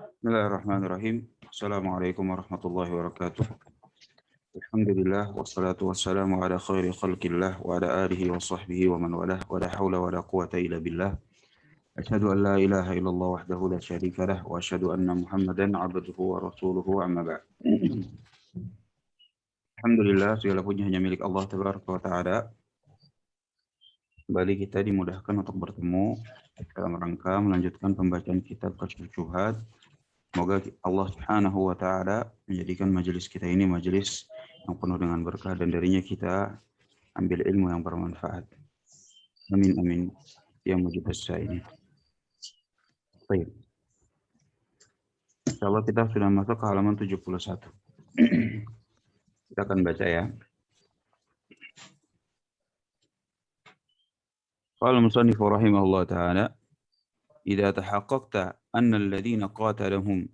Bismillahirrahmanirrahim. Assalamualaikum warahmatullahi wabarakatuh. Alhamdulillah wassalatu wassalamu ala khairi khalqillah wa ala alihi wa sahbihi wa man walah wa la hawla wa la quwata illa billah. Asyhadu an la ilaha illallah wahdahu la syarika lah wa asyhadu anna Muhammadan abduhu wa rasuluhu amma ba'd. Alhamdulillah segala puji hanya milik Allah tabaraka wa taala. Kembali kita dimudahkan untuk bertemu dalam rangka melanjutkan pembacaan kitab Kasyfus Syubhat. Semoga Allah Subhanahu wa taala menjadikan majelis kita ini majelis yang penuh dengan berkah dan darinya kita ambil ilmu yang bermanfaat. Amin amin ya mujibus sa'ilin. Baik. Insyaallah kita sudah masuk ke halaman 71. Kita akan baca ya. Qala al-musannif rahimahullah taala إذا تحققت أن الذين قاتلهم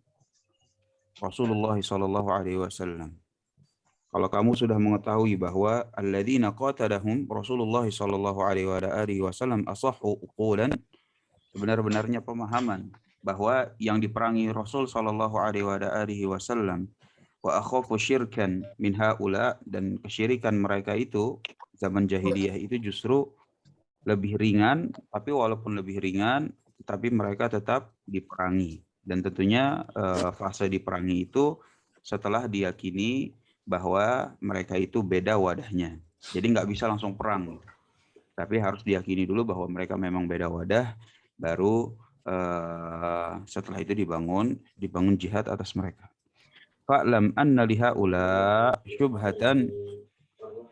Rasulullah sallallahu alaihi wasallam. Kalau kamu sudah mengetahui bahwa alladzina qatalahum Rasulullah sallallahu alaihi wasallam asahhu uqulan, sebenar-benarnya pemahaman bahwa yang diperangi Rasul sallallahu alaihi wasallam wa akhafu syirkan min haula, dan kesyirikan mereka itu zaman jahiliyah itu justru lebih ringan, tapi walaupun lebih ringan tapi mereka tetap diperangi. Dan tentunya fase diperangi itu setelah diyakini bahwa mereka itu beda wadahnya. Jadi nggak bisa langsung perang. Tapi harus diyakini dulu bahwa mereka memang beda wadah, baru setelah itu dibangun jihad atas mereka. Fa'lam anna lihaula syubhatan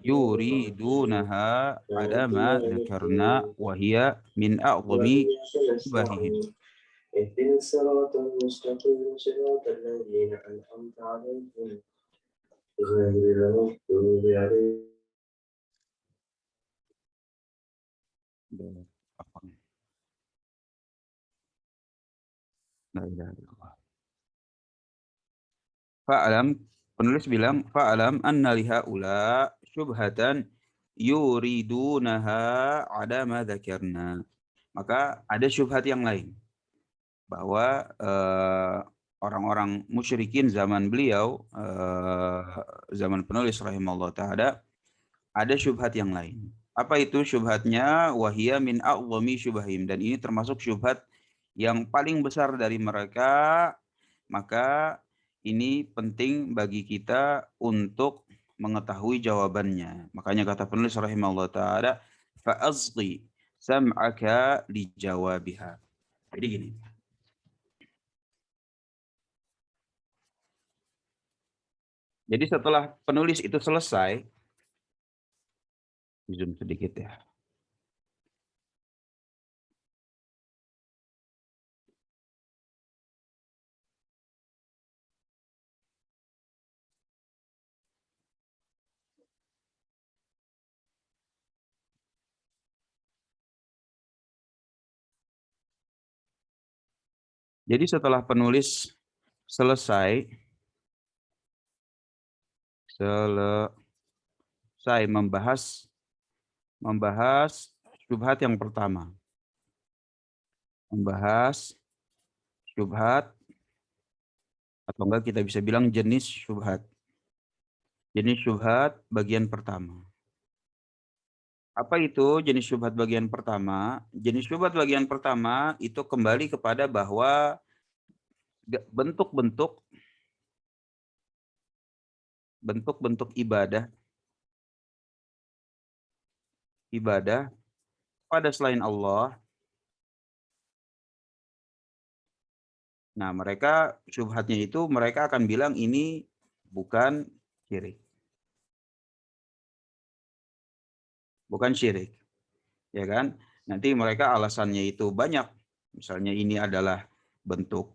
yuridunaha ada ma dzakarna wa hiya min a'zami syubahihim. اهدنا الصراط المستقيم صراط الذين أنعمت عليهم غير المغضوب عليهم. Fa'alam, penulis bilang fa'alam anna lihaula syubhatan yuridunaha ada ma dzakarna. Maka ada syubhat yang lain, bahwa orang-orang musyrikin zaman beliau, zaman penulis rahimahullah ta'ala, ada syubhat yang lain. Apa itu syubhatnya? Wahia min a'zami syubahim. Dan ini termasuk syubhat yang paling besar dari mereka. Maka ini penting bagi kita untuk mengetahui jawabannya. Makanya kata penulis rahimahullah ta'ala, fa'azqi sam'aka lijawabiha. Jadi gini. Jadi setelah penulis itu selesai, zoom sedikit ya. Jadi setelah penulis selesai membahas syubhat yang pertama. Membahas syubhat, atau enggak kita bisa bilang jenis syubhat. Jenis syubhat bagian pertama. Apa itu jenis syubhat bagian pertama? Jenis syubhat bagian pertama itu kembali kepada bahwa bentuk-bentuk ibadah pada selain Allah. Nah, mereka syubhatnya itu mereka akan bilang ini bukan syirik. Bukan syirik. Ya kan? Nanti mereka alasannya itu banyak. Misalnya ini adalah bentuk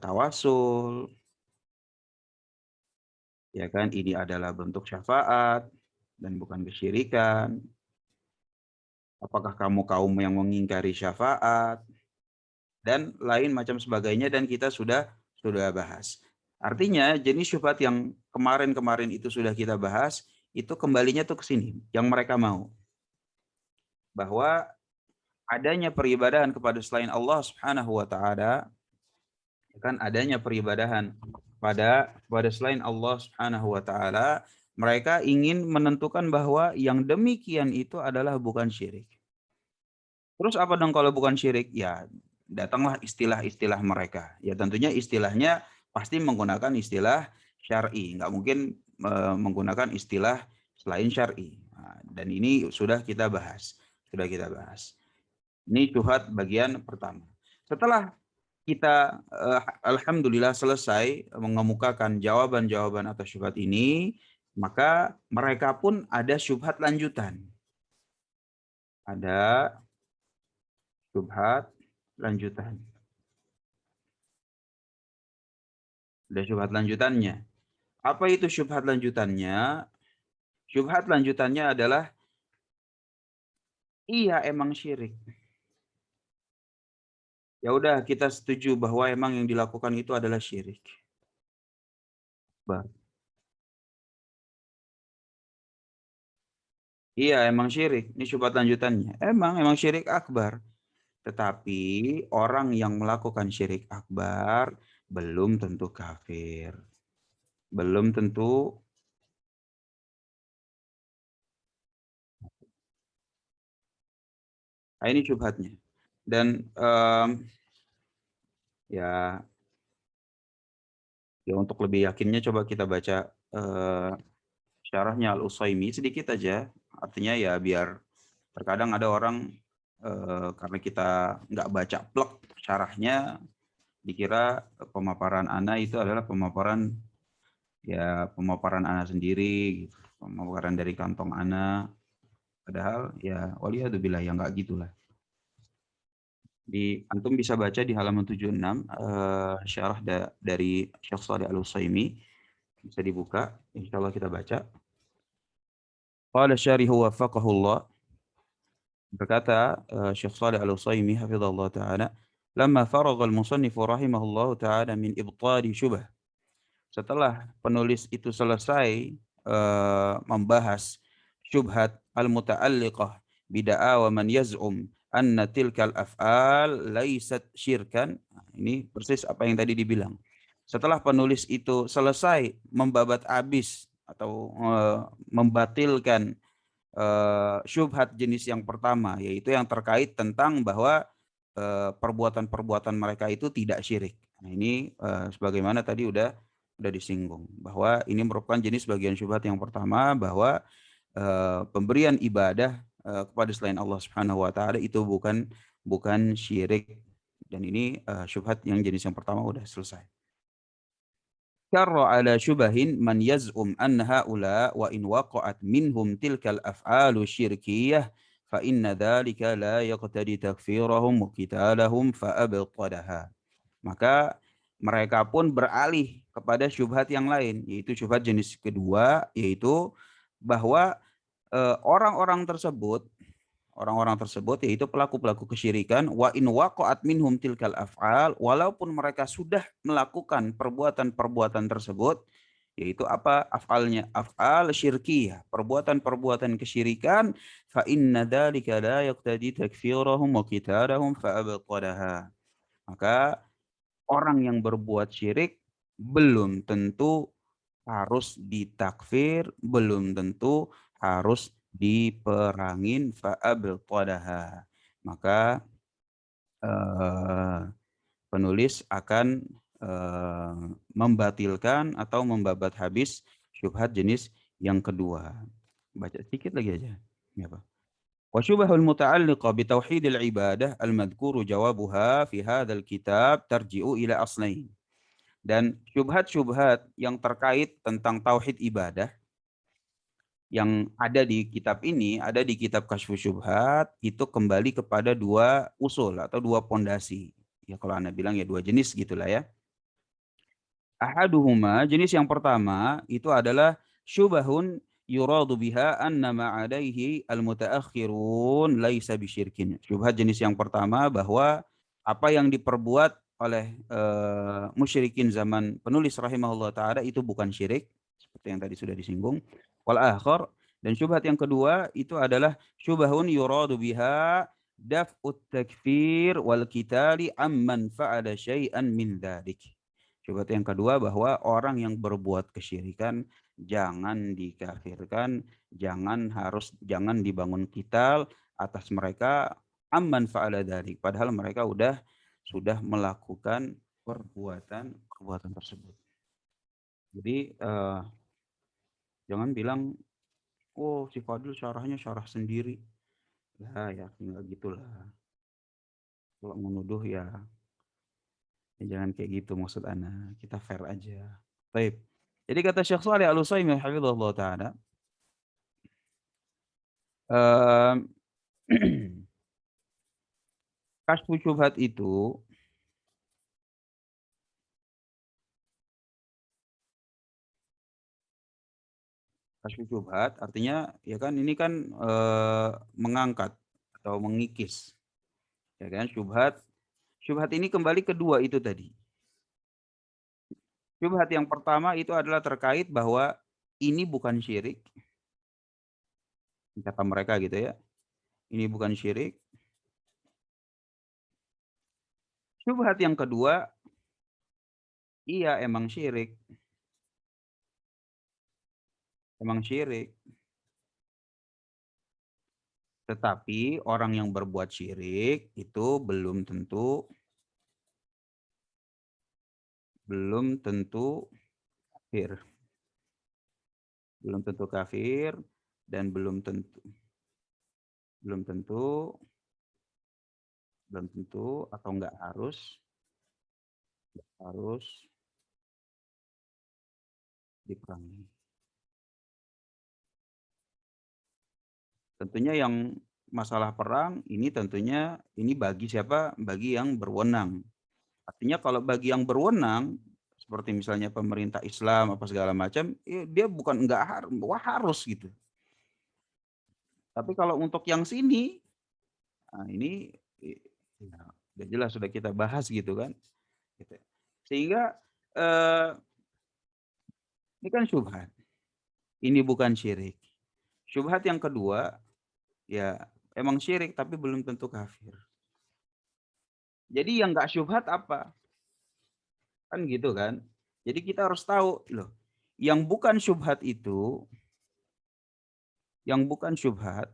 tawasul. Ya kan? Ini adalah bentuk syafaat dan bukan kesyirikan. Apakah kamu kaum yang mengingkari syafaat? Dan lain macam sebagainya, dan kita sudah bahas. Artinya jenis syubhat yang kemarin-kemarin itu sudah kita bahas, itu kembalinya tuh ke sini, yang mereka mau. Bahwa adanya peribadahan kepada selain Allah Subhanahu wa taala, kan adanya peribadahan pada selain Allah Subhanahu wa taala, mereka ingin menentukan bahwa yang demikian itu adalah bukan syirik. Terus apa dong kalau bukan syirik? Ya, datanglah istilah-istilah mereka. Ya tentunya istilahnya pasti menggunakan istilah syar'i, nggak mungkin menggunakan istilah selain syar'i. Nah, dan ini sudah kita bahas. Ini syubhat bagian pertama. Setelah kita alhamdulillah selesai mengemukakan jawaban-jawaban atas syubhat ini, maka mereka pun ada syubhat lanjutan. Ada syubhat lanjutan. Ada syubhat lanjutannya. Apa itu syubhat lanjutannya? Syubhat lanjutannya adalah iya emang syirik. Ya udah kita setuju bahwa emang yang dilakukan itu adalah syirik. Iya emang syirik. Ini syubhat lanjutannya. Emang syirik akbar. Tetapi orang yang melakukan syirik akbar belum tentu kafir. Belum tentu. Nah, ini syubhatnya. Dan ya untuk lebih yakinnya coba kita baca syarahnya Al-Utsaimin sedikit aja. Artinya ya biar terkadang ada orang karena kita nggak baca plek syarahnya dikira pemaparan ana itu adalah pemaparan ana sendiri gitu. Pemaparan dari kantong ana, padahal ya waliyadzubillah ya nggak gitulah. Antum bisa baca di halaman 76 syarah dari Syekh Shalih Al-Utsaimin, bisa dibuka, insyaallah kita baca. Qala syarihu waffaqahullah, berkata Syekh Shalih Al-Utsaimin hafizallahu taala, lamma faragha al-musannif rahimahullahu taala min ibtali syubah. Setelah penulis itu selesai membahas syubhat al-muta'alliqah bid'a wa man yaz'um anna tilkal af'al laysat syirkan. Ini persis apa yang tadi dibilang. Setelah penulis itu selesai membabat habis atau membatilkan syubhat jenis yang pertama, yaitu yang terkait tentang bahwa perbuatan-perbuatan mereka itu tidak syirik. Nah, ini sebagaimana tadi udah disinggung bahwa ini merupakan jenis bagian syubhat yang pertama, bahwa pemberian ibadah kepada selain Allah Subhanahu wa taala itu bukan syirik. Dan ini syubhat yang jenis yang pertama udah selesai. Syarra ala syubahin man yaz'um an haula wa in waqa'at minhum tilkal af'alu syirkiyah fa inna dhalika la yaqtadi takfirahum wa qitalahum fa abtadaha. Maka mereka pun beralih kepada syubhat yang lain, yaitu syubhat jenis kedua, yaitu bahwa orang-orang tersebut yaitu pelaku-pelaku kesyirikan, wa in waqa'at minhum tilkal af'al, walaupun mereka sudah melakukan perbuatan-perbuatan tersebut, yaitu apa af'alnya, af'al syirkiyah, perbuatan-perbuatan kesyirikan, fa inna dzalika la yaqtadi takfirahum wa qitalahum fa abtadaha. Maka orang yang berbuat syirik belum tentu harus ditakfir, belum tentu harus diperangin fa'abtadaha. Maka penulis akan membatilkan atau membabat habis syubhat jenis yang kedua. Baca sedikit lagi aja. Ya, Pak. Wa syubhul muta'alliqa bi tauhidil ibadah al-madhkuru jawabuha fi hadzal kitab tarji'u ila aslain. Dan syubhat-syubhat yang terkait tentang tauhid ibadah yang ada di kitab ini, ada di kitab Kasyfus Syubhat, itu kembali kepada dua usul atau dua pondasi. Ya kalau Anda bilang ya dua jenis gitulah ya. Ahaduhuma, jenis yang pertama itu adalah syubahun yuradu biha anna ma'adaihi al-mutaakhirun laisa bisyirkin. Syubhat jenis yang pertama bahwa apa yang diperbuat oleh musyrikin zaman penulis rahimahullah ta'ala itu bukan syirik, seperti yang tadi sudah disinggung. Wal akhar, dan syubhat yang kedua itu adalah syubahun yuradu biha daf'ut takfir wal qitali amman fa'ala syai'an min dzalik. Syubhat yang kedua bahwa orang yang berbuat kesyirikan jangan dikafirkan, jangan dibangun qital atas mereka amman fa'ala dzalik, padahal mereka sudah melakukan perbuatan tersebut. Jadi jangan bilang, oh si Fadil syarahnya syarah sendiri. Ya nggak gitulah. Kalau menuduh ya jangan kayak gitu maksud ana. Kita fair aja. Baik. Jadi kata Syekh Shalih Al-Utsaimin hafizahullah taala, eee, kasyfu syubhat itu, kasyfu syubhat artinya ya kan ini kan, mengangkat atau mengikis, ya kan syubhat. Syubhat ini kembali ke 2 itu tadi. Syubhat yang pertama itu adalah terkait bahwa ini bukan syirik, kata mereka gitu ya, ini bukan syirik. Syubhat yang kedua, iya emang syirik. Tetapi orang yang berbuat syirik itu belum tentu kafir, belum tentu kafir dan belum tentu belum tentu atau enggak harus diperangi. Tentunya yang masalah perang ini tentunya ini bagi siapa? Bagi yang berwenang. Artinya kalau bagi yang berwenang, seperti misalnya pemerintah Islam apa segala macam, dia bukan enggak wah harus gitu. Tapi kalau untuk yang sini, nah ini ya udah jelas sudah kita bahas gitu kan, gitu. Sehingga, eee, ini kan syubhat, ini bukan syirik. Syubhat yang kedua, ya emang syirik tapi belum tentu kafir. Jadi yang nggak syubhat apa? Kan gitu kan. Jadi kita harus tahu loh, yang bukan syubhat itu yang bukan syubhat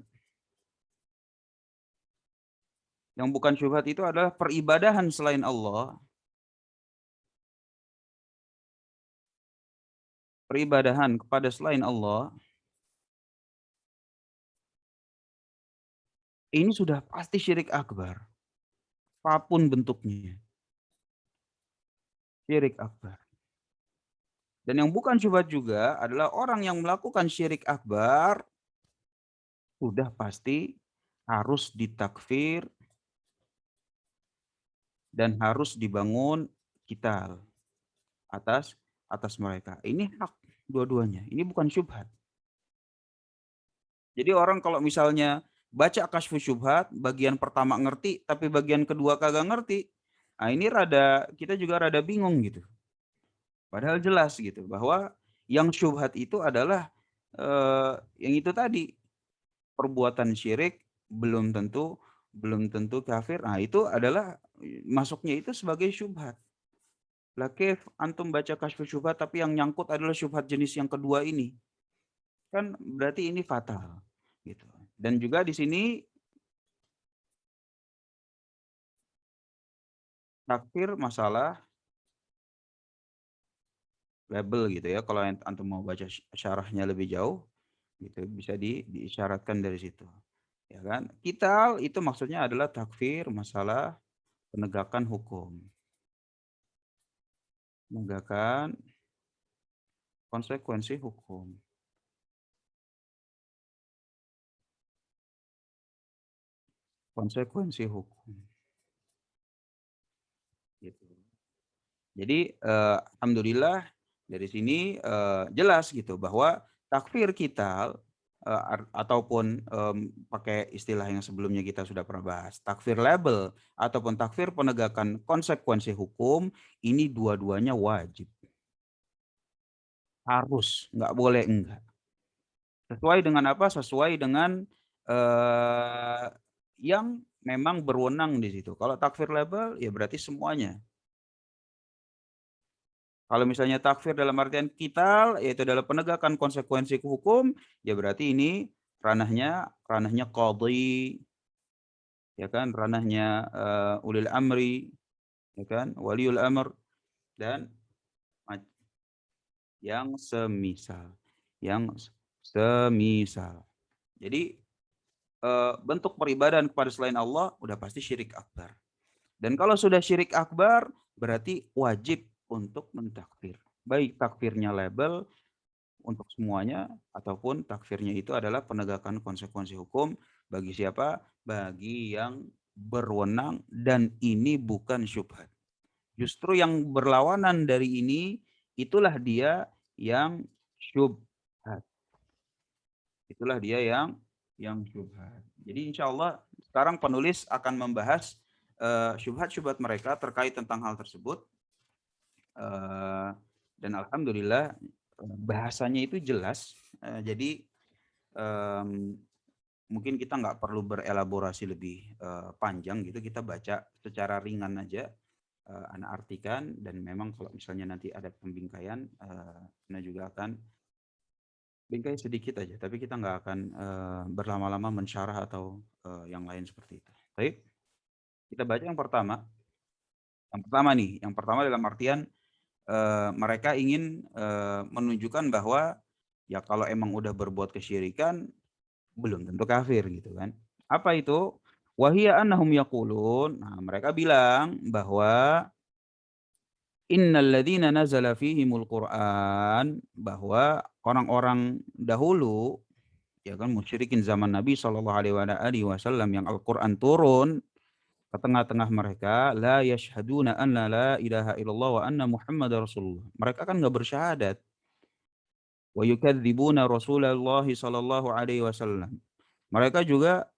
yang bukan syubhat itu adalah peribadahan selain Allah, peribadahan kepada selain Allah, ini sudah pasti syirik akbar, apapun bentuknya, syirik akbar. Dan yang bukan syubhat juga adalah orang yang melakukan syirik akbar sudah pasti harus ditakfir dan harus dibangun qital atas atas mereka. Ini hak dua-duanya, ini bukan syubhat. Jadi orang kalau misalnya baca Kasyfus Syubhat, bagian pertama ngerti, tapi bagian kedua kagak ngerti, nah ini kita juga rada bingung gitu. Padahal jelas gitu bahwa yang syubhat itu adalah, yang itu tadi, perbuatan syirik belum tentu kafir. Nah itu adalah masuknya itu sebagai syubhat. Lah kef antum baca Kasyfus Syubhat tapi yang nyangkut adalah syubhat jenis yang kedua ini. Kan berarti ini fatal, gitu. Dan juga di sini takfir masalah label gitu ya, kalau antum mau baca syarahnya lebih jauh, gitu, bisa diisyaratkan dari situ, ya kan. Qital itu maksudnya adalah takfir masalah penegakan hukum, menegakkan konsekuensi hukum, konsekuensi hukum, gitu. Jadi, alhamdulillah dari sini, jelas gitu bahwa takfir qital, ataupun, pakai istilah yang sebelumnya kita sudah pernah bahas, takfir label ataupun takfir penegakan konsekuensi hukum, ini dua-duanya wajib. Harus, nggak boleh enggak. Sesuai dengan apa? Sesuai dengan, yang memang berwenang di situ. Kalau takfir label ya berarti semuanya. Kalau misalnya takfir dalam artian qital, yaitu dalam penegakan konsekuensi hukum, ya berarti ini ranahnya qadhi, ya kan, ranahnya ulil amri, ya kan, waliul amr dan yang semisal, yang semisal. Jadi bentuk peribadahan kepada selain Allah udah pasti syirik akbar. Dan kalau sudah syirik akbar berarti wajib untuk mentakfir. Baik takfirnya label untuk semuanya ataupun takfirnya itu adalah penegakan konsekuensi hukum bagi siapa? Bagi yang berwenang dan ini bukan syubhat. Justru yang berlawanan dari ini itulah dia yang syubhat. Itulah dia yang syubhat. Jadi insya Allah sekarang penulis akan membahas syubhat-syubhat mereka terkait tentang hal tersebut. Dan alhamdulillah bahasanya itu jelas. Jadi mungkin kita nggak perlu berelaborasi lebih panjang gitu. Kita baca secara ringan aja. Ana artikan dan memang kalau misalnya nanti ada pembingkaian, Ana juga akan bingkai sedikit aja, tapi kita nggak akan berlama-lama mensyarah atau yang lain seperti itu. Baik, kita baca yang pertama. Yang pertama dalam artian mereka ingin menunjukkan bahwa ya kalau emang udah berbuat kesyirikan belum tentu kafir gitu kan. Apa itu? Wahia annahum yaqulun. Nah, mereka bilang bahwa innal ladzina nazala fihimul Qur'an, bahwa orang-orang dahulu ya kan musyrikin zaman Nabi Shallallahu alaihi wasallam yang Al-Qur'an turun ke tengah-tengah mereka, la yashhaduna anna la ilaha illallah wa anna Muhammadar Rasulullah. Mereka kan enggak bersyahadat. Wa yukadzibuna Rasulullah Shallallahu alaihi wasallam. Mereka juga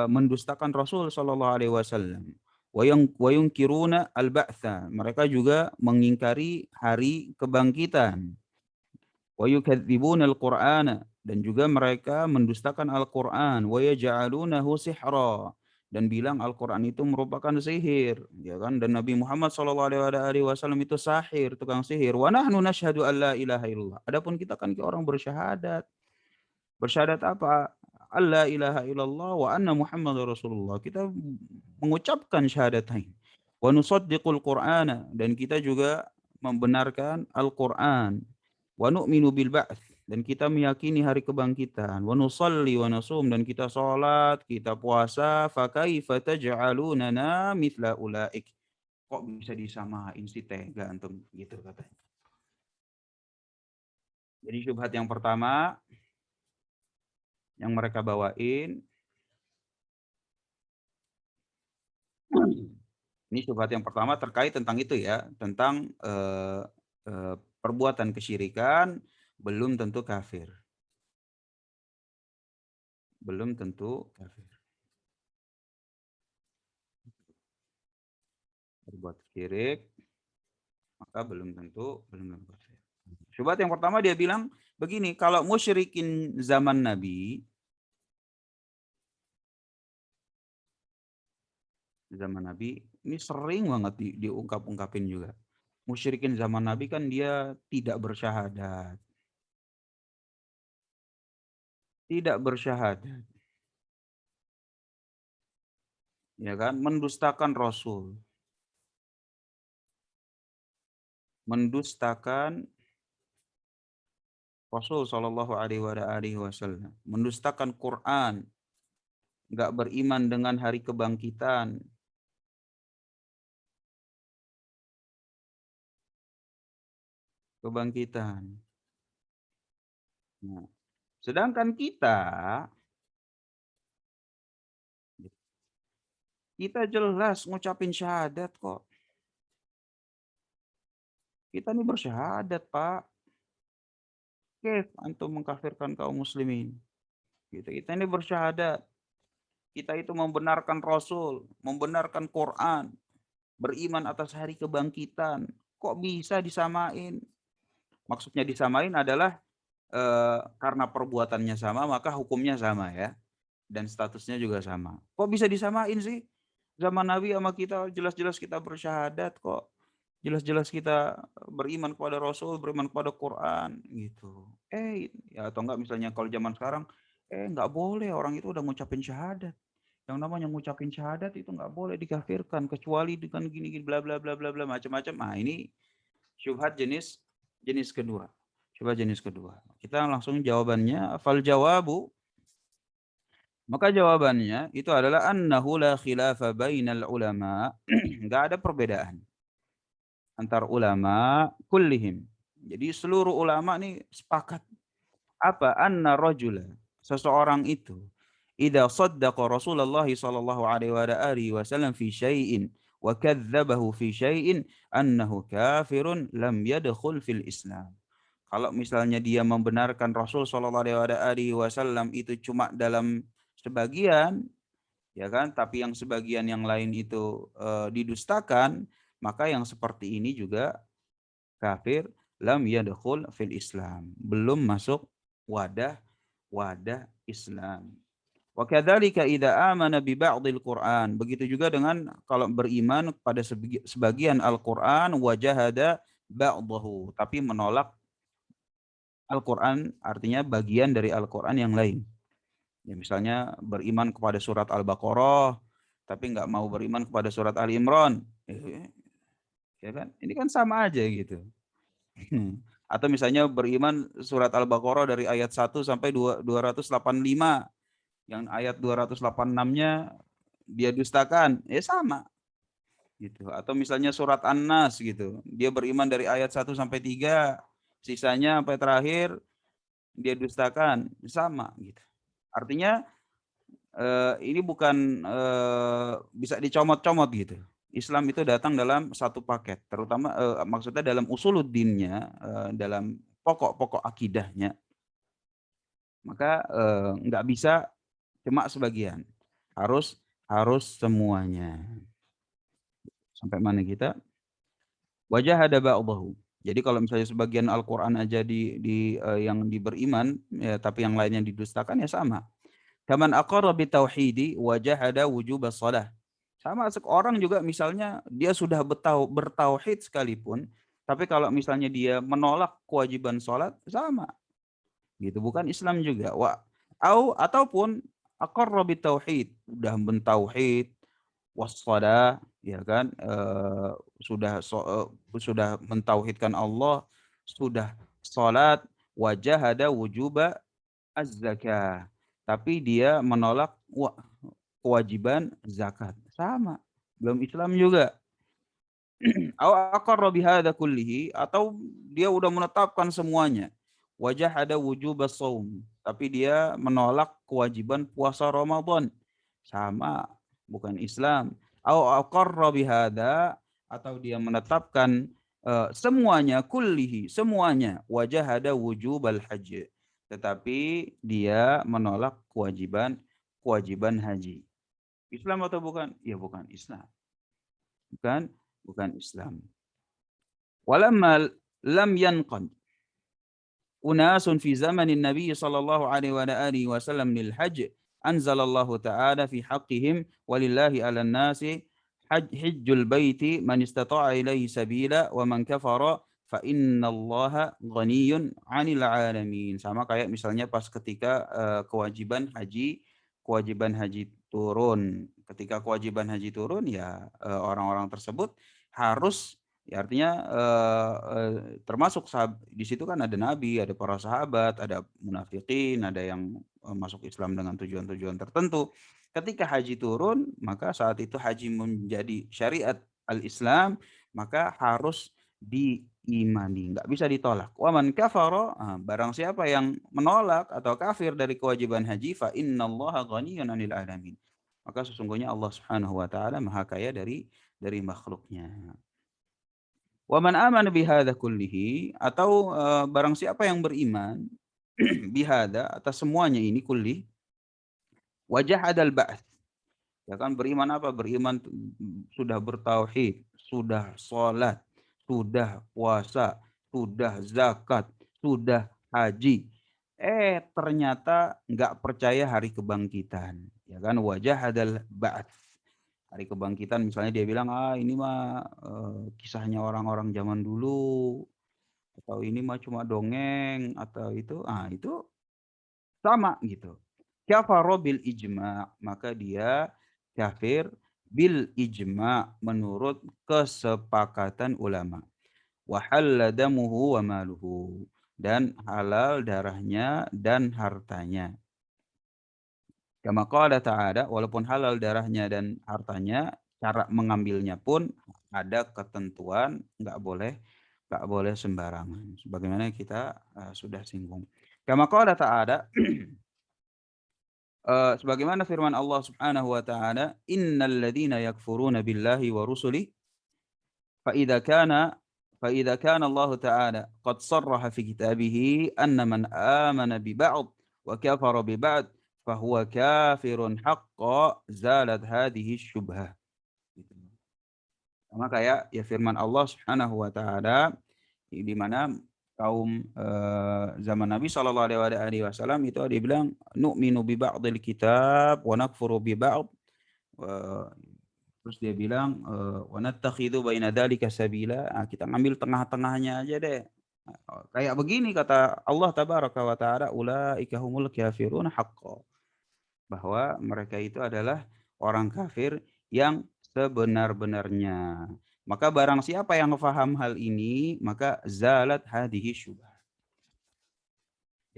mendustakan Rasul Shallallahu alaihi wasallam. Wa yunkiruna al-ba'tsa. Mereka juga mengingkari hari kebangkitan. Wa yukadzibuna al-Qur'ana, dan juga mereka mendustakan Al-Qur'an. Wa yaj'alunahu sihra, dan bilang Al-Qur'an itu merupakan sihir, ya kan? Dan Nabi Muhammad sallallahu alaihi wasallam itu sahir, tukang sihir. Wa nahnu nashhadu alla ilaha illallah. Adapun kita kan orang bersyahadat. Bersyahadat apa? Alla ilaha illallah wa anna Muhammadar Rasulullah. Kita mengucapkan syahadatain. Wa nusaddiqul Qur'ana, dan kita juga membenarkan Al-Qur'an. Wa nu'minu bil ba'ts, dan kita meyakini hari kebangkitan. Wa nusalli wa nasum, dan kita salat, kita puasa. Fa kaifa taj'alunana mithla ulaik. Kok bisa disamain sih, tega antum gitu katanya. Jadi syubhat yang pertama yang mereka bawain, ini syubhat yang pertama terkait tentang itu ya, tentang perbuatan kesyirikan belum tentu kafir. Belum tentu kafir. Berbuat syirik maka belum tentu kafir. Syubhat yang pertama dia bilang begini, kalau musyrikin zaman Nabi, ini sering banget diungkap-ungkapin juga. Musyrikin zaman Nabi kan dia tidak bersyahadat. Tidak bersyahadat. Ya kan? Mendustakan Rasul. Mendustakan Rasul Shallallahu alaihi wasallam. Mendustakan Quran. Enggak beriman dengan hari kebangkitan. Nah, sedangkan kita jelas ngucapin syahadat kok. Kita ini bersyahadat, Pak. Kif antum mengkafirkan kaum muslimin. Gitu. Kita ini bersyahadat. Kita itu membenarkan Rasul, membenarkan Quran, beriman atas hari kebangkitan. Kok bisa disamain? Maksudnya disamain adalah karena perbuatannya sama, maka hukumnya sama ya. dan statusnya juga sama. Kok bisa disamain sih? Zaman Nabi sama kita jelas-jelas kita bersyahadat kok. Jelas-jelas kita beriman kepada Rasul, beriman kepada Quran gitu. Ya atau enggak misalnya kalau zaman sekarang, enggak boleh orang itu udah ngucapin syahadat. Yang namanya ngucapin syahadat itu enggak boleh dikafirkan kecuali dengan gini-gini bla bla bla bla bla macam-macam. Nah, ini syubhat jenis kedua. Syubhat jenis kedua. Kita langsung jawabannya fal jawabu, maka jawabannya itu adalah annahu la khilafa bainal ulama. Enggak ada perbedaan antar ulama kullihim. Jadi seluruh ulama nih sepakat. Apa? Anna rajula, seseorang itu, idza saddaqa Rasulullah sallallahu alaihi wasallam fi syai'in wa kadzdzabahu fi syai'in annahu kafirun lam yadkhul fil Islam. Kalau misalnya dia membenarkan Rasul sallallahu alaihi wasallam itu cuma dalam sebagian, ya kan, tapi yang sebagian yang lain itu didustakan, maka yang seperti ini juga kafir, lam yadkhul fil Islam, belum masuk wadah Islam. Wa kadzalika idza amana bi ba'dil Qur'an, begitu juga dengan kalau beriman pada sebagian Al-Qur'an wa jahada ba'dahu, tapi menolak Al-Qur'an artinya bagian dari Al-Qur'an yang lain. Ya misalnya beriman kepada surat Al-Baqarah tapi enggak mau beriman kepada surat Ali Imran. Ya kan? Ini kan sama aja gitu. Atau misalnya beriman surat Al-Baqarah dari ayat 1 sampai 285. Yang ayat 286-nya dia dustakan, ya sama. Gitu. Atau misalnya surat An-Nas gitu. Dia beriman dari ayat 1 sampai 3, sisanya sampai terakhir dia dustakan, sama gitu. Artinya ini bukan bisa dicomot-comot gitu. Islam itu datang dalam satu paket, terutama maksudnya dalam usuluddinnya, dalam pokok-pokok akidahnya. Maka nggak bisa cuma sebagian, harus semuanya. Sampai mana kita? Wajahada ba'dahu. Jadi kalau misalnya sebagian Al-Qur'an aja yang diberiman, ya, tapi yang lainnya didustakan ya sama. Kaman aqarra bitauhidi wa jahada wujubas shalah. Sama seorang juga misalnya dia sudah bertauhid sekalipun, tapi kalau misalnya dia menolak kewajiban salat, sama. Gitu, bukan Islam juga. Ataupun aqarra bitauhid, udah mentauhid wassalah, ya kan, sudah mentauhidkan Allah, sudah salat, wa jahada wujuba az-zakah. Tapi dia menolak kewajiban zakat. Sama, belum Islam juga. Au aqarra bihadza kullihi, atau dia udah menetapkan semuanya. Wa jahada wujubas shaum, tapi dia menolak kewajiban puasa Ramadan. Sama, bukan Islam. Au aqarra bihadza, atau dia menetapkan semuanya, kullihi, semuanya. Wa jahada wujubal hajj, tetapi dia menolak kewajiban haji. Islam atau bukan? Ya bukan Islam. Bukan Islam. Walamma lam yanqad unasun fi zamanin Nabi sallallahu alaihi wasallam lil hajj, anzalallahu ta'ala fi haqqihim walillahi 'alan nasi hajjul baiti man istata'a ilaihi sabila wa man kafara fa innallaha ghaniyyun 'anil 'alamin. Sama kayak misalnya pas ketika kewajiban haji turun. Ketika kewajiban haji turun ya orang-orang tersebut harus, ya artinya termasuk di situ kan ada nabi, ada para sahabat, ada munafikin, ada yang masuk Islam dengan tujuan-tujuan tertentu. Ketika haji turun, maka saat itu haji menjadi syariat al-Islam, maka harus diimani, nggak bisa ditolak. Wa man kafara, barang siapa yang menolak atau kafir dari kewajiban haji, fa innallaha ghaniyyun 'anil 'alamin. Maka sesungguhnya Allah Subhanahu wa taala Maha Kaya dari makhluknya. Wa man amana bihadza kullihi, atau barang siapa yang beriman bihadza atas semuanya ini kulli, wa jahadal ba'ts. Ya kan, beriman apa? Beriman sudah bertauhid, sudah salat, sudah puasa, sudah zakat, sudah haji. Ternyata nggak percaya hari kebangkitan, ya kan, wajahadal ba'ts. Hari kebangkitan misalnya dia bilang, ini mah, kisahnya orang-orang zaman dulu, atau ini mah cuma dongeng, atau itu sama gitu. Kafara bil ijma', maka dia kafir bil ijma' menurut kesepakatan ulama. Wa halla damuhu wa maluhu, dan halal darahnya dan hartanya. Kama qala ta'ala, walaupun halal darahnya dan hartanya, cara mengambilnya pun ada ketentuan, nggak boleh sembarangan. Sebagaimana kita sudah singgung. Kama qala ta'ala, sebagaimana firman Allah Subhanahu wa ta'ala, "Innal ladzina yakfuruna billahi wa rusulihi فإذا كان فإذا كان الله تعالى قد صرح في كتابه أن من آمن ببعض وكفر ببعض فهو كافر حقا زالت هذه الشبهة." Sama kayak ya firman Allah Subhanahu wa taala di mana kaum zaman Nabi sallallahu alaihi wasallam itu dia bilang nu'minu bi ba'dil kitab wa nakfuru bi ba'd. Terus dia bilang, "Wa nattakhidhu baina dzalika sabila." Kita ngambil tengah-tengahnya aja deh. Kayak begini kata Allah tabaraka wa taala, "Ulaika humul kafirun haqqan." Bahwa mereka itu adalah orang kafir yang sebenar-benarnya. Maka barang siapa yang faham hal ini, maka zalat hadhihi syubhah.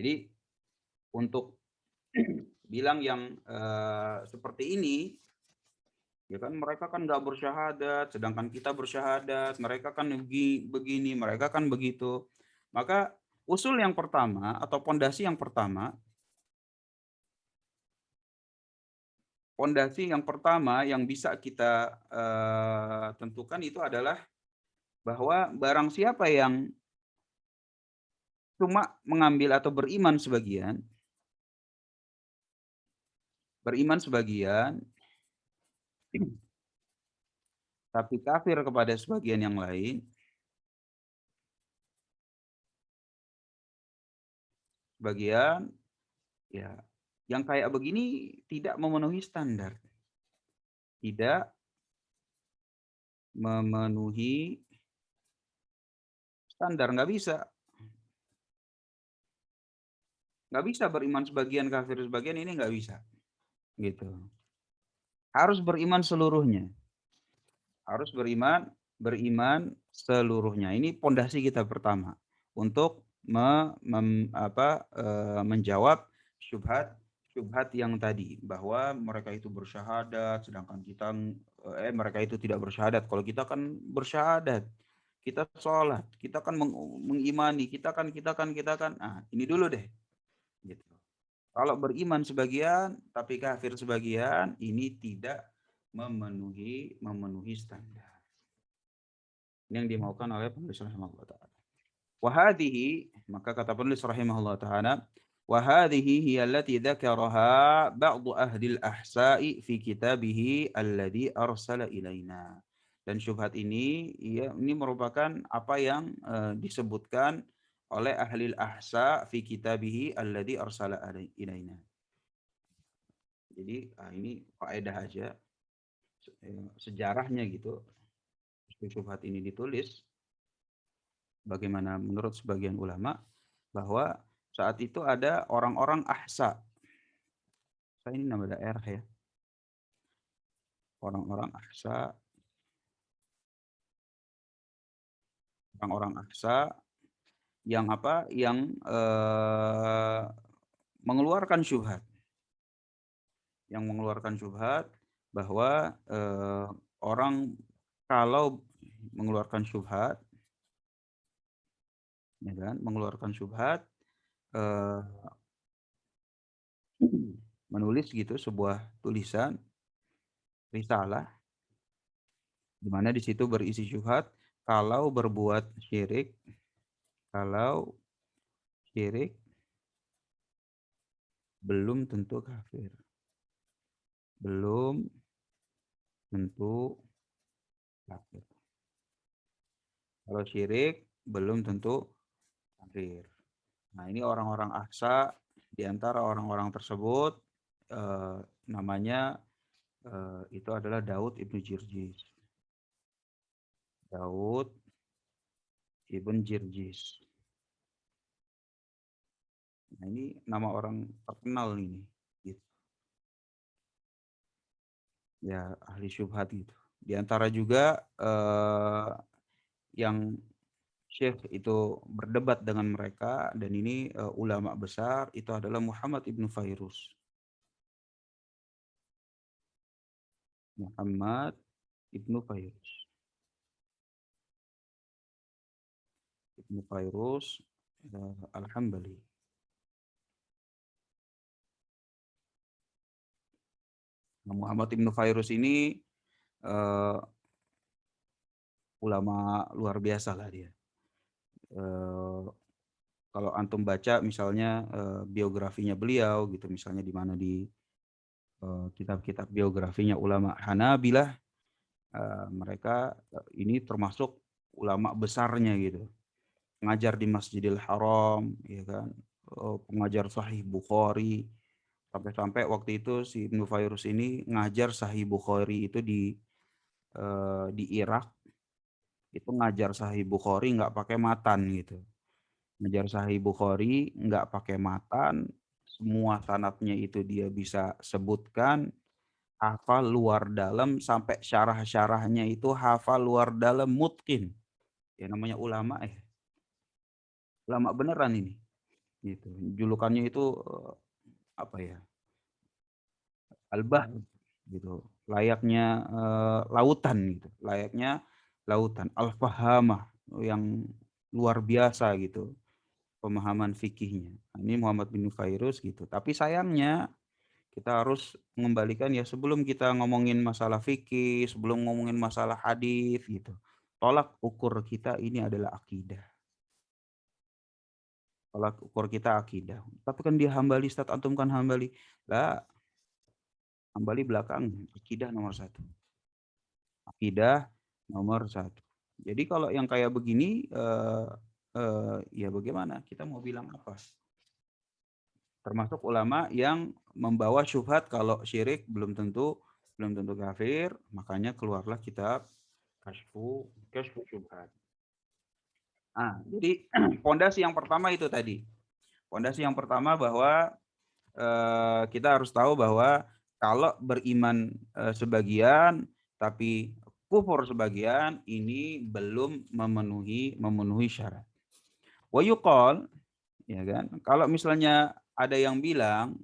Jadi untuk bilang yang seperti ini, ya kan mereka kan nggak bersyahadat, sedangkan kita bersyahadat, mereka kan begini, mereka kan begitu. Maka usul yang pertama atau pondasi yang pertama yang bisa kita tentukan itu adalah bahwa barang siapa yang cuma mengambil atau beriman sebagian, tapi kafir kepada sebagian yang lain, ya yang kayak begini tidak memenuhi standar, tidak memenuhi standar, nggak bisa beriman sebagian, kafir sebagian, ini nggak bisa, gitu. Harus beriman seluruhnya, harus beriman seluruhnya. Ini pondasi kita pertama untuk menjawab syubhat yang tadi, bahwa mereka itu bersyahadat sedangkan mereka itu tidak bersyahadat. Kalau kita kan bersyahadat, kita sholat, kita kan mengimani, kita kan. Ini dulu deh, gitu. Kalau beriman sebagian tapi kafir sebagian, ini tidak memenuhi standar yang dimaukan oleh penulis rahimahullah taala. Wa hadhihi, maka kata penulis rahimahullah taala, wa hadhihi hiya allati dzakaraha ba'd ahli al-ahsa'i fi kitabih alladhi arsala ilaina. Dan syubhat ini ini merupakan apa yang disebutkan oleh ahli al-ahsa fi kitabih alladhi arsala ilaina. Jadi ini faedah aja sejarahnya gitu. Syubhat ini ditulis bagaimana menurut sebagian ulama bahwa saat itu ada orang-orang ahsa. Ini nama daerah ya. Orang-orang ahsa yang mengeluarkan syubhat. Yang mengeluarkan syubhat bahwa orang kalau mengeluarkan syubhat, ya kan, menulis gitu sebuah tulisan risalah di mana di situ berisi syubhat kalau syirik belum tentu kafir. Belum tentu kafir. Kalau syirik belum tentu kafir. Nah, ini orang-orang ahsa, di antara orang-orang tersebut namanya itu adalah Daud ibnu Jirjis. Daud ibn Jirjis. Nah, ini nama orang terkenal ini. Gitu. Ya, ahli syubhat gitu. Di antara juga yang Syekh itu berdebat dengan mereka, dan ini ulama besar, itu adalah Muhammad ibnu Fairuz. Muhammad ibnu Fairuz. Ibnu Fairuz Al-Hambali. Nah, Muhammad ibnu Fairuz ini ulama luar biasa lah dia. Kalau antum baca misalnya biografinya beliau gitu, misalnya di mana di kitab-kitab biografinya ulama Hanabilah, mereka ini termasuk ulama besarnya gitu. Ngajar di Masjidil Haram, ya kan, pengajar Sahih Bukhari, sampai-sampai waktu itu si Ibnu Fairuz ini ngajar Sahih Bukhari itu di Irak, itu ngajar Sahih Bukhari nggak pakai matan gitu. Ngajar Sahih Bukhari nggak pakai matan, semua sanadnya itu dia bisa sebutkan, hafal luar dalam, sampai syarah-syarahnya itu hafal luar dalam mutqin. Ya namanya ulama ulama beneran ini. Gitu. Julukannya itu apa ya? Al-Bahr gitu. Layaknya lautan gitu. Layaknya lautan. Al-Fahamah yang luar biasa gitu pemahaman fikihnya. Ini Muhammad bin Fairuz gitu. Tapi sayangnya kita harus mengembalikan ya, sebelum kita ngomongin masalah fikih, sebelum ngomongin masalah hadis gitu. Tolak ukur kita ini adalah akidah. Tolak ukur kita akidah. Tapi kan dia Hambali, Ustaz, antum kan Hambali. Lah, Hambali belakang, akidah nomor 1. Akidah nomor 1. Jadi kalau yang kayak begini ya bagaimana? Kita mau bilang apa? Termasuk ulama yang membawa syubhat kalau syirik belum tentu kafir, makanya keluarlah kitab Kasyfu Syubhat. Jadi pondasi yang pertama itu tadi. Pondasi yang pertama bahwa kita harus tahu bahwa kalau beriman sebagian tapi kufur sebagian, ini belum memenuhi syarat. Wa yuqal, ya kan? Kalau misalnya ada yang bilang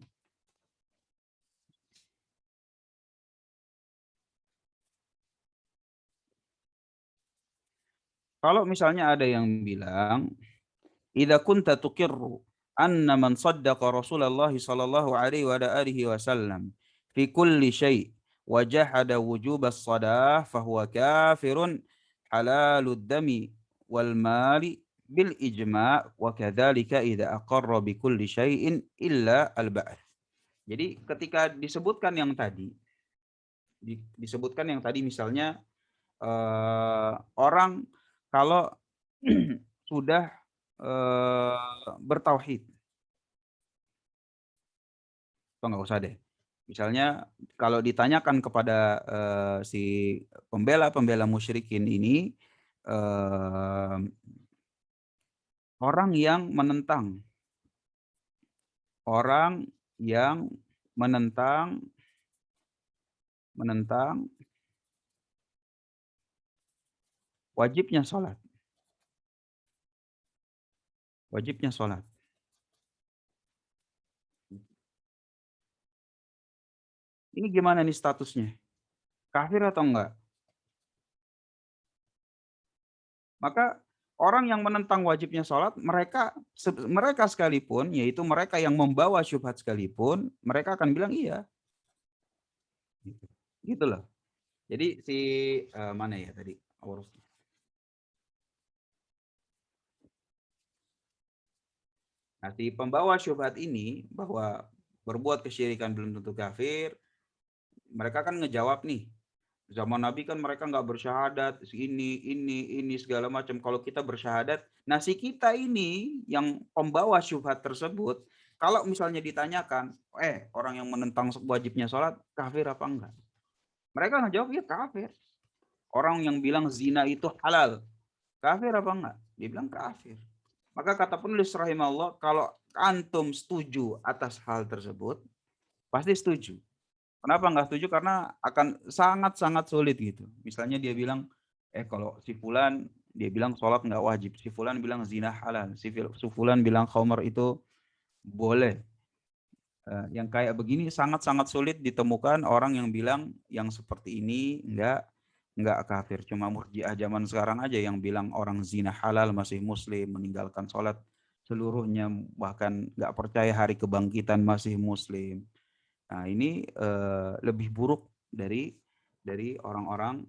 idza kunta tuqirru anna man saddaqa Rasulullah sallallahu alaihi wa alihi wasallam fi kulli syai' wa jahada wujub as-sadah fa huwa kafirun halalud dami wal mali bil ijma' wa kadzalika idza aqarra bi kulli syai'in illa al-ba'th. Jadi ketika disebutkan yang tadi misalnya orang kalau sudah bertauhid, atau nggak usah deh. Misalnya kalau ditanyakan kepada si pembela musyrikin ini, orang yang menentang wajibnya sholat. Ini gimana nih statusnya? Kafir atau enggak? Maka orang yang menentang wajibnya sholat, mereka sekalipun, yaitu mereka yang membawa syubhat sekalipun, mereka akan bilang iya. Gitu loh. Jadi si mana ya tadi? Nah, si pembawa syubhat ini bahwa berbuat kesyirikan belum tentu kafir, mereka kan ngejawab nih, Zaman Nabi kan mereka nggak bersyahadat, ini segala macam. Kalau kita bersyahadat, nasi kita ini yang pembawa syubhat tersebut, kalau misalnya ditanyakan, orang yang menentang wajibnya sholat, kafir apa enggak? Mereka nggak jawab, ya kafir. Orang yang bilang zina itu halal, kafir apa enggak? Dia bilang kafir. Maka kata penulis rahimahullah, kalau antum setuju atas hal tersebut, pasti setuju. Kenapa nggak setuju? Karena akan sangat-sangat sulit gitu. Misalnya dia bilang, kalau si fulan dia bilang sholat nggak wajib, si fulan bilang zina halal, si fulan bilang khamar itu boleh. Yang kayak begini sangat-sangat sulit ditemukan orang yang bilang yang seperti ini nggak kafir. Cuma murjiah zaman sekarang aja yang bilang orang zina halal masih muslim, meninggalkan sholat seluruhnya, bahkan nggak percaya hari kebangkitan masih muslim. Nah, ini lebih buruk dari orang-orang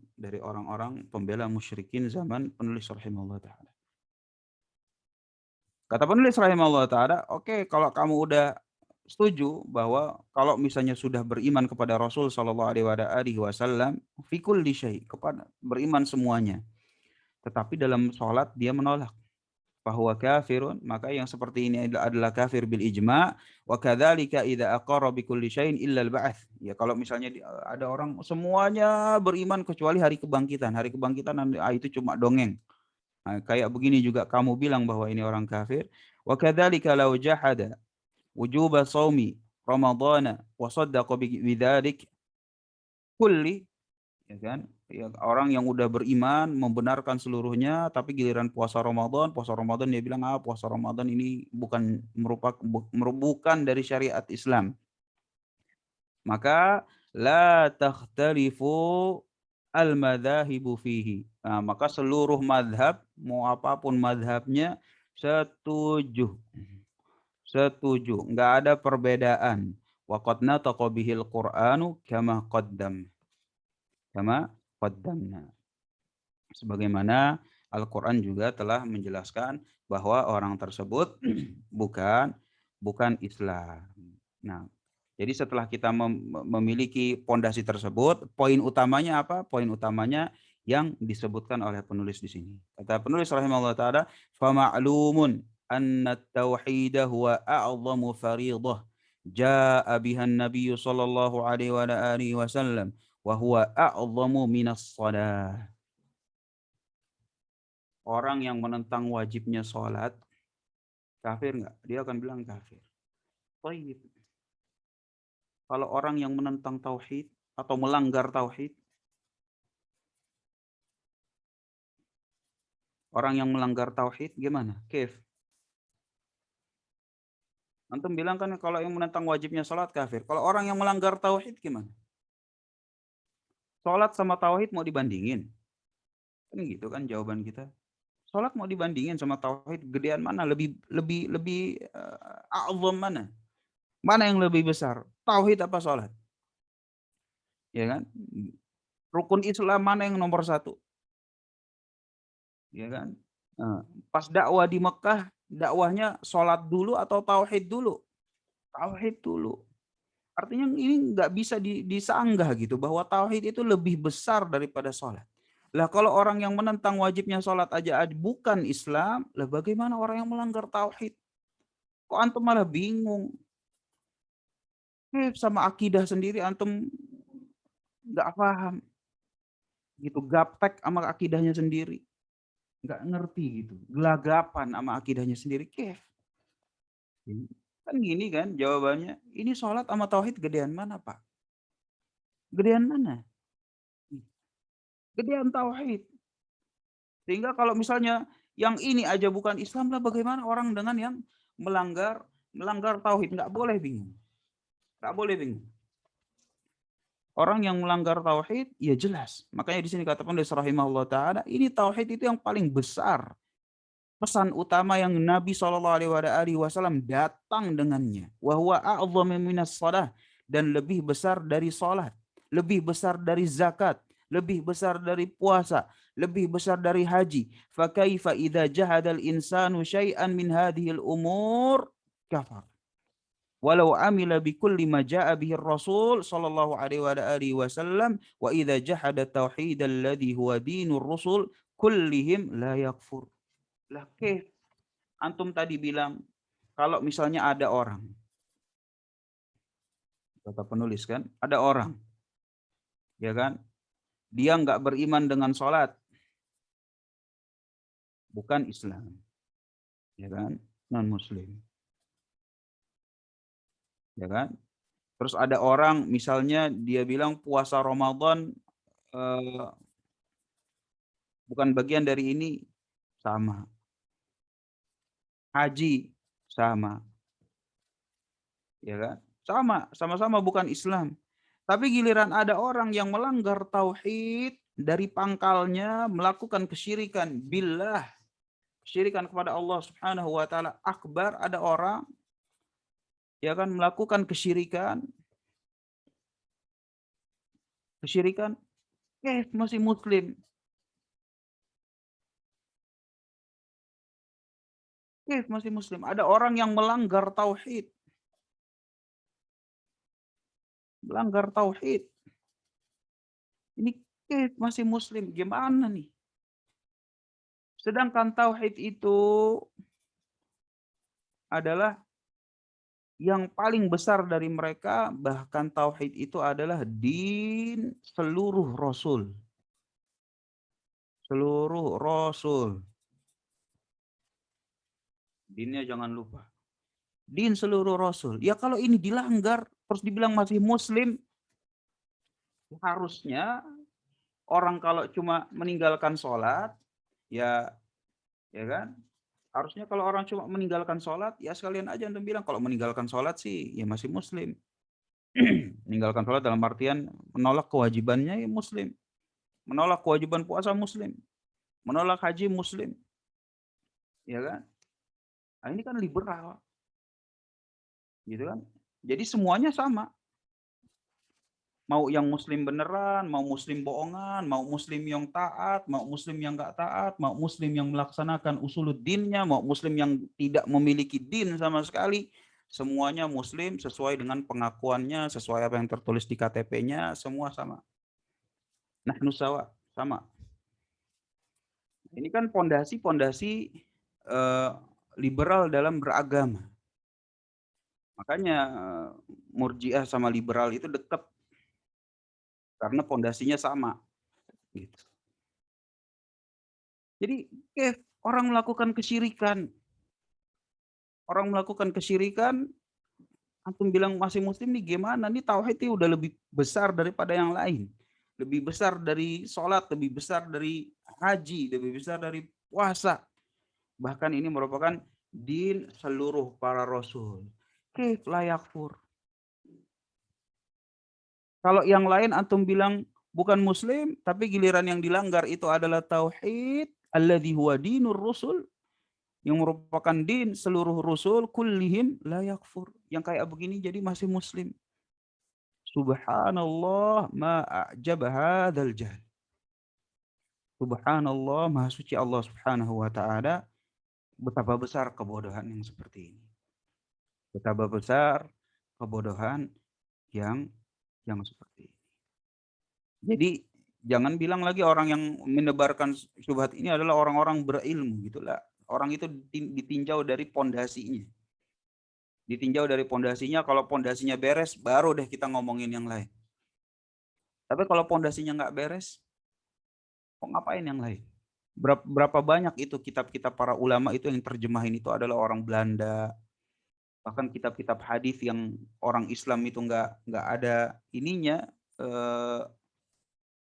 pembela musyrikin zaman penulis rahimahullah taala. Kata penulis rahimahullah taala, oke, kalau kamu udah setuju bahwa kalau misalnya sudah beriman kepada Rasul sallallahu alaihi wasallam fi kulli syai, kepada beriman semuanya, tetapi dalam sholat dia menolak, fahuwa kafirun, maka yang seperti ini adalah kafir bil ijma'. Wa kadzalika idza aqarra bi kulli syai'in illa al ba'ats. Ya, kalau misalnya ada orang semuanya beriman kecuali hari kebangkitan. Hari kebangkitan itu cuma dongeng. Nah, kayak begini juga kamu bilang bahwa ini orang kafir. Wa kadzalika law jahada wujuba shaumi ramadhana wa saddaqa bidzalik kulli, ya kan? Ya, orang yang udah beriman membenarkan seluruhnya, tapi giliran puasa Ramadan dia bilang puasa Ramadan ini bukan dari syariat Islam. Maka la takhtalifu al-madzahibu fihi. Nah, maka seluruh madhab, mau apapun madhabnya, setuju. Setuju, nggak ada perbedaan. Wa qad nataqa bihil Qur'anu kama qaddamna. Sebagaimana Al-Quran juga telah menjelaskan bahwa orang tersebut bukan Islam. Nah, jadi setelah kita memiliki pondasi tersebut, poin utamanya apa? Poin utamanya yang disebutkan oleh penulis di sini. Kata penulis rahimahullah taala, "Fa ma'lumun anna at-tauhid huwa a'zamu fariidah jaa'a biha an-nabiy sallallahu alaihi wa alihi wasallam wa huwa a'zamu minas shalah." Orang yang menentang wajibnya sholat, kafir nggak? Dia akan bilang kafir. Baik. Kalau orang yang menentang tauhid atau melanggar tauhid, orang yang melanggar tauhid gimana? Kif? Antum bilang kan kalau yang menentang wajibnya sholat kafir. Kalau orang yang melanggar tauhid gimana? Sholat sama tauhid mau dibandingin? Kan gitu kan jawaban kita. Sholat mau dibandingin sama tauhid, gedean mana? Lebih a'zam mana? Mana yang lebih besar? Tauhid apa sholat? Ya kan? Rukun Islam mana yang nomor 1? Ya kan? Nah, pas dakwah di Mekah, dakwahnya sholat dulu atau tauhid dulu? Tauhid dulu. Artinya ini nggak bisa disanggah gitu bahwa tauhid itu lebih besar daripada sholat. Lah kalau orang yang menentang wajibnya sholat aja bukan Islam, lah bagaimana orang yang melanggar tauhid? Kok antum malah bingung? Sama akidah sendiri antum nggak paham. Gitu, gaptek sama akidahnya sendiri. Nggak ngerti gitu. Gelagapan sama akidahnya sendiri. Kan gini kan jawabannya. Ini sholat sama tauhid gedean mana, Pak? Gedean mana? Gedean tauhid. Sehingga kalau misalnya yang ini aja bukan Islam, lah bagaimana orang dengan yang melanggar tauhid? Nggak boleh bingung. Nggak boleh bingung. Orang yang melanggar tauhid, ya jelas. Makanya di sini kata penulis rahimahullah taala, ini tauhid itu yang paling besar. Pesan utama yang Nabi SAW datang dengannya. Wa huwa a'zamu minas shalah, dan lebih besar dari salat, lebih besar dari zakat, lebih besar dari puasa, lebih besar dari haji. Fa kaifa idza jahadal insanu syai'an min hadhil umur kafar. walau amila bikulli ma jaa bihi Rasul sallallahu alaihi wasallam wa idza jahada tauhid alladhi huwa dinur rusul kullihim la yakfur. Lah antum tadi bilang kalau misalnya ada orang, kata penulis kan, ada orang, ya kan, dia nggak beriman dengan sholat, bukan Islam, ya kan, non Muslim, ya kan. Terus ada orang misalnya dia bilang puasa Ramadan bukan bagian dari ini, sama. Haji sama, ya kan? Sama-sama bukan Islam. Tapi giliran ada orang yang melanggar tauhid dari pangkalnya melakukan kesyirikan billah, kesyirikan kepada Allah Subhanahu wa taala akbar, ada orang ya kan melakukan kesyirikan masih muslim. Masih muslim. Ada orang yang melanggar tauhid. Melanggar tauhid. Ini masih muslim. Gimana nih? Sedangkan tauhid itu adalah yang paling besar dari mereka, bahkan tauhid itu adalah din seluruh rasul. Seluruh rasul. Dinnya jangan lupa. Din seluruh rasul. Ya kalau ini dilanggar, terus dibilang masih muslim, harusnya orang kalau cuma meninggalkan sholat, ya kan? Harusnya kalau orang cuma meninggalkan sholat, ya sekalian aja antum bilang kalau meninggalkan sholat sih, ya masih muslim. Meninggalkan sholat dalam artian menolak kewajibannya, ya muslim. Menolak kewajiban puasa, muslim. Menolak haji, muslim. Ya kan? Nah, ini kan liberal. Gitu kan? Jadi semuanya sama. Mau yang muslim beneran, mau muslim bohongan, mau muslim yang taat, mau muslim yang enggak taat, mau muslim yang melaksanakan usuluddinnya, mau muslim yang tidak memiliki din sama sekali, semuanya muslim sesuai dengan pengakuannya, sesuai apa yang tertulis di KTP-nya, semua sama. Nahnu sawa, sama. Ini kan pondasi-pondasi liberal dalam beragama. Makanya Murji'ah sama liberal itu dekat karena pondasinya sama. Gitu. Jadi orang melakukan kesyirikan. Orang melakukan kesyirikan, antum bilang masih muslim nih gimana? Nih tauhidnya udah lebih besar daripada yang lain. Lebih besar dari sholat, lebih besar dari haji, lebih besar dari puasa. Bahkan ini merupakan din seluruh para rasul. Kaif la yakfur. Kalau yang lain antum bilang bukan muslim, tapi giliran yang dilanggar itu adalah tauhid, alladzi huwa dinur rusul, yang merupakan din seluruh rasul, kullihim la yakfur. Yang kayak begini jadi masih muslim. Subhanallah ma a'jab hadzal jahl. Subhanallah, maha suci Allah Subhanahu wa taala, betapa besar kebodohan yang seperti ini. Betapa besar kebodohan yang seperti ini. Jadi jangan bilang lagi orang yang menebarkan syubhat ini adalah orang-orang berilmu gitulah. Orang itu ditinjau dari pondasinya. Ditinjau dari pondasinya, kalau pondasinya beres baru deh kita ngomongin yang lain. Tapi kalau pondasinya nggak beres, kok ngapain yang lain? Berapa banyak itu kitab-kitab para ulama itu yang terjemahin itu adalah orang Belanda. Bahkan kitab-kitab hadis yang orang Islam itu nggak ada ininya,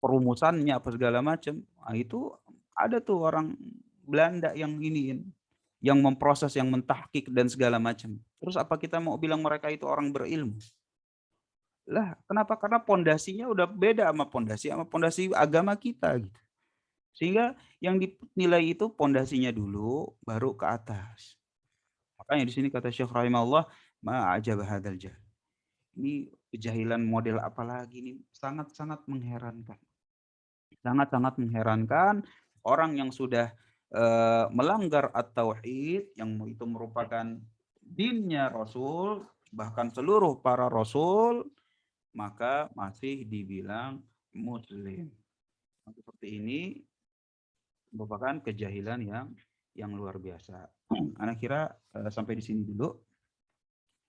perumusannya apa segala macam. Nah, itu ada tuh orang Belanda yang iniin, yang memproses, yang mentahkik dan segala macam. Terus apa kita mau bilang mereka itu orang berilmu? Lah, kenapa? Karena pondasinya udah beda sama pondasi agama kita gitu. Sehingga yang dinilai itu pondasinya dulu baru ke atas. Makanya di sini kata Syekh rahimahullah, ma ajab hadzal jahl. Ini kejahilan model apa lagi nih? Sangat-sangat mengherankan. Sangat-sangat mengherankan orang yang sudah melanggar at-tauhid, yang itu merupakan dinnya Rasul, bahkan seluruh para rasul, maka masih dibilang muslim. Seperti ini merupakan kejahilan yang luar biasa. Anak kira sampai di sini dulu.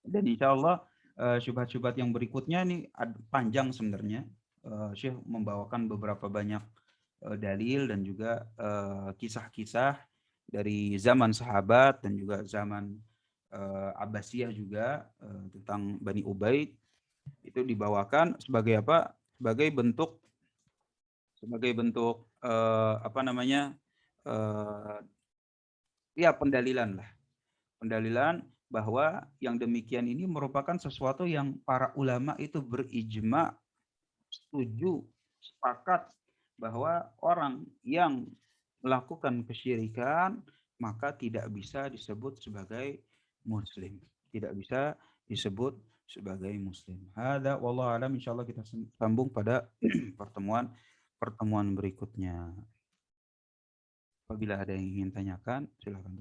Dan insya Allah syubhat-syubhat yang berikutnya ini panjang sebenarnya. Syekh membawakan beberapa banyak dalil dan juga kisah-kisah dari zaman sahabat dan juga zaman Abbasiyah juga tentang Bani Ubaid. Itu dibawakan sebagai apa? Sebagai bentuk apa namanya? Ya pendalilan lah. Pendalilan bahwa yang demikian ini merupakan sesuatu yang para ulama itu berijma, setuju, sepakat bahwa orang yang melakukan kesyirikan maka tidak bisa disebut sebagai muslim. Tidak bisa disebut sebagai muslim. Hada wallahu alam, insyaallah kita sambung pada pertemuan berikutnya. Apabila ada yang ingin tanyakan, silakan.